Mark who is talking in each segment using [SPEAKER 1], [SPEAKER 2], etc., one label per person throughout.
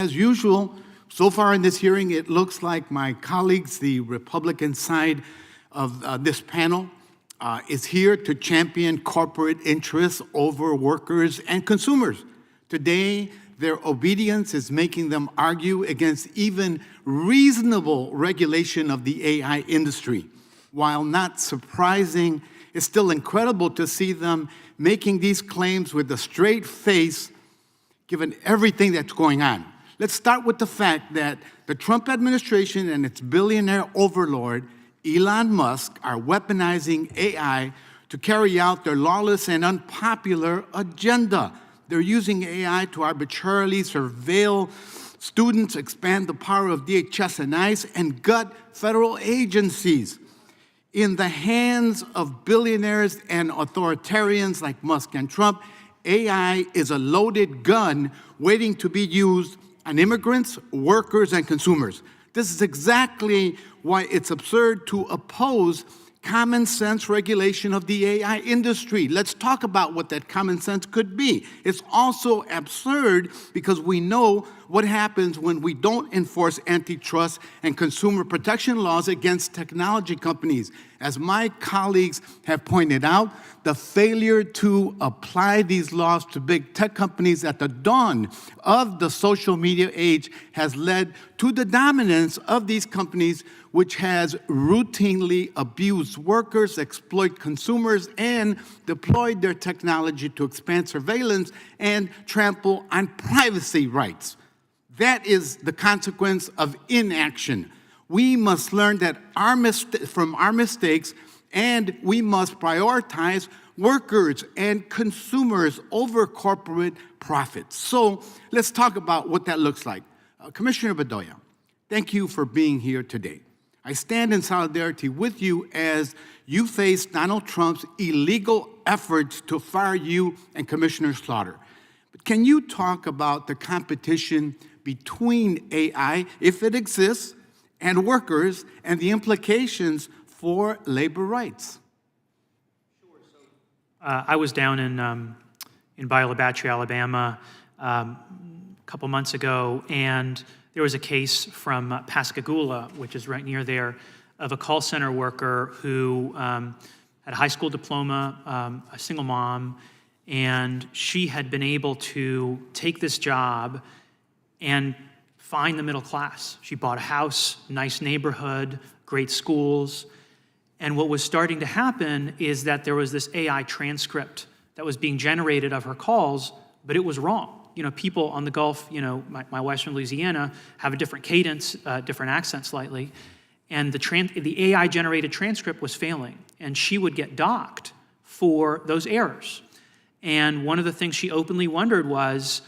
[SPEAKER 1] As usual, so far in this hearing, it looks like my colleagues, the Republican side of this panel, is here to champion corporate interests over workers and consumers. Today, their obedience is making them argue against even reasonable regulation of the AI industry. While not surprising, it's still incredible to see them making these claims with a straight face, given everything that's going on. Let's start with the fact that the Trump administration and its billionaire overlord, Elon Musk, are weaponizing AI to carry out their lawless and unpopular agenda. They're using AI to arbitrarily surveil students, expand the power of DHS and ICE, and gut federal agencies. In the hands of billionaires and authoritarians like Musk and Trump, AI is a loaded gun waiting to be used on immigrants, workers, and consumers. This is exactly why it's absurd to oppose common sense regulation of the AI industry. Let's talk about what that common sense could be. It's also absurd because we know what happens when we don't enforce antitrust and consumer protection laws against technology companies. As my colleagues have pointed out, the failure to apply these laws to big tech companies at the dawn of the social media age has led to the dominance of these companies, which has routinely abused workers, exploit consumers, and deployed their technology to expand surveillance and trample on privacy rights. That is the consequence of inaction. We must learn that from our mistakes, and we must prioritize workers and consumers over corporate profits. So let's talk about what that looks like. Commissioner Bedoya, thank you for being here today. I stand in solidarity with you as you face Donald Trump's illegal efforts to fire you and Commissioner Slaughter. But can you talk about the competition between AI, if it exists, and workers, and the implications for labor rights?
[SPEAKER 2] Sure. So, I was down in Biola Battery, Alabama, a couple months ago, and there was a case from Pascagoula, which is right near there, of a call center worker who had a high school diploma, a single mom, and she had been able to take this job and find the middle class. She bought a house, nice neighborhood, great schools. And what was starting to happen is that there was this AI transcript that was being generated of her calls, but it was wrong. You know, people on the Gulf, you know, my wife's from Louisiana, have a different cadence, different accent slightly. And the AI-generated transcript was failing. And she would get docked for those errors. And one of the things she openly wondered was,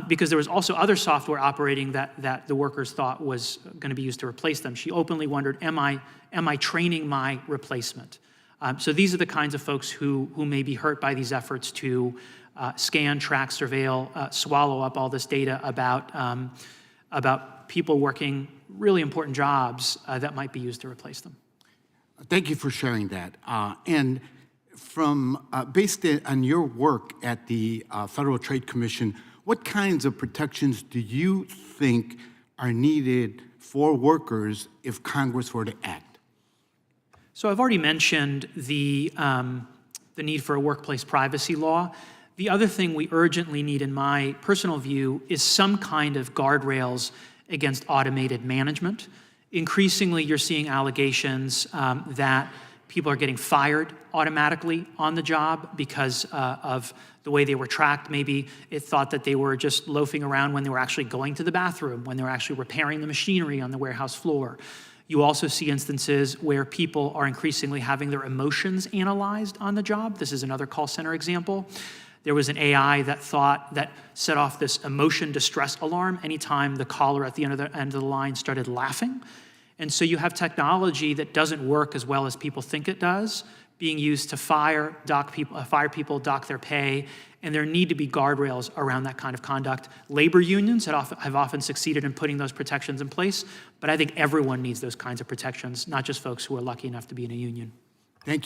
[SPEAKER 2] because there was also other software operating that the workers thought was going to be used to replace them. She openly wondered, am I training my replacement? So these are the kinds of folks who may be hurt by these efforts to scan, track, surveil, swallow up all this data about people working really important jobs that might be used to replace them.
[SPEAKER 1] Thank you for sharing that. And based on your work at the Federal Trade Commission, what kinds of protections do you think are needed for workers if Congress were to act?
[SPEAKER 2] So I've already mentioned the need for a workplace privacy law. The other thing we urgently need, in my personal view, is some kind of guardrails against automated management. Increasingly, you're seeing allegations that people are getting fired automatically on the job because of the way they were tracked. Maybe it thought that they were just loafing around when they were actually going to the bathroom, when they were actually repairing the machinery on the warehouse floor. You also see instances where people are increasingly having their emotions analyzed on the job. This is another call center example. There was an AI that set off this emotion distress alarm anytime the caller at the end of the line started laughing. And so you have technology that doesn't work as well as people think it does, being used to fire people, dock their pay, and there need to be guardrails around that kind of conduct. Labor unions have often succeeded in putting those protections in place, but I think everyone needs those kinds of protections, not just folks who are lucky enough to be in a union.